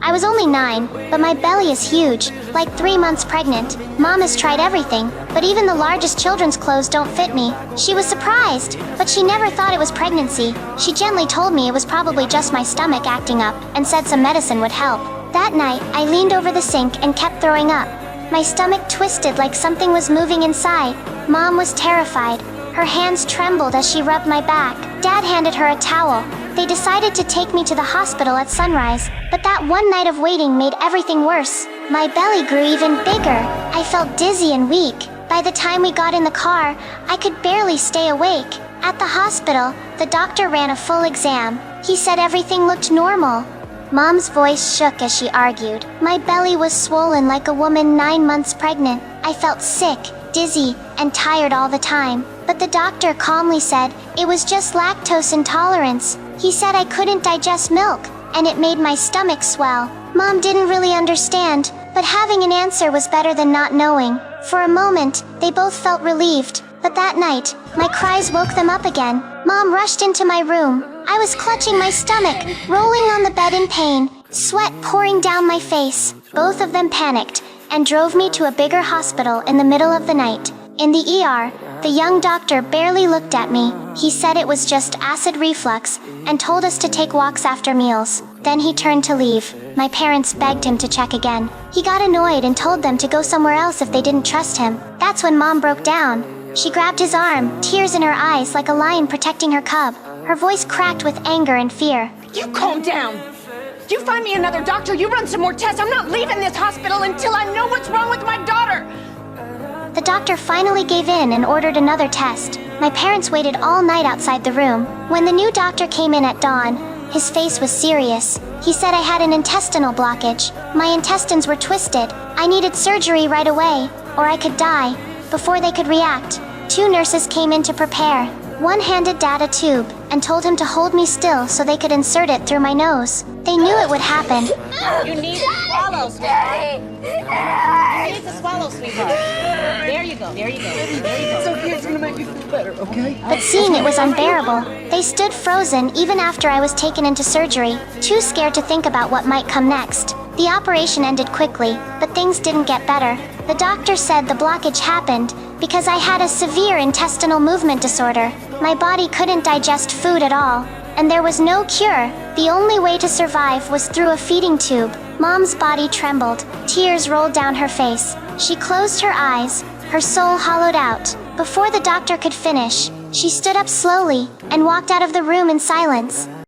I was only 9, but my belly is huge, like 3 months pregnant. Mom has tried everything, but even the largest children's clothes don't fit me. She was surprised, but she never thought it was pregnancy. She gently told me it was probably just my stomach acting up, and said some medicine would help. That night, I leaned over the sink and kept throwing up. My stomach twisted like something was moving inside. Mom was terrified. Her hands trembled as she rubbed my back. Dad handed her a towel. They decided to take me to the hospital at sunrise, but that one night of waiting made everything worse. My belly grew even bigger. I felt dizzy and weak. By the time we got in the car, I could barely stay awake. At the hospital, the doctor ran a full exam. He said everything looked normal. Mom's voice shook as she argued. My belly was swollen like a woman 9 months pregnant. I felt sick, dizzy, and tired all the time. But the doctor calmly said it was just lactose intolerance. He said I couldn't digest milk, and it made my stomach swell. Mom didn't really understand, but having an answer was better than not knowing. For a moment, they both felt relieved. But that night, my cries woke them up again. Mom rushed into my room. I was clutching my stomach, rolling on the bed in pain, sweat pouring down my face. Both of them panicked and drove me to a bigger hospital in the middle of the night. In the ER, the young doctor barely looked at me. He said it was just acid reflux and told us to take walks after meals. Then he turned to leave. My parents begged him to check again. He got annoyed and told them to go somewhere else if they didn't trust him. That's when Mom broke down. She grabbed his arm, tears in her eyes like a lion protecting her cub. Her voice cracked with anger and fear. You calm down! You find me another doctor, you run some more tests. I'm not leaving this hospital until I know what's wrong with my daughter! The doctor finally gave in and ordered another test. My parents waited all night outside the room. When the new doctor came in at dawn, his face was serious. He said I had an intestinal blockage. My intestines were twisted. I needed surgery right away, or I could die. Before they could react, 2 nurses came in to prepare. One handed Dad a tube and told him to hold me still so they could insert it through my nose. They knew it would happen. You need to swallow, sweetheart. You need to swallow, sweetheart. There you go, there you go, there you go. It's okay, it's gonna make you feel better, okay? But seeing it was unbearable. They stood frozen even after I was taken into surgery, too scared to think about what might come next. The operation ended quickly, but things didn't get better. The doctor said the blockage happened because I had a severe intestinal movement disorder. My body couldn't digest food at all, and there was no cure. The only way to survive was through a feeding tube. Mom's body trembled. Tears rolled down her face. She closed her eyes, her soul hollowed out. Before the doctor could finish, she stood up slowly and walked out of the room in silence.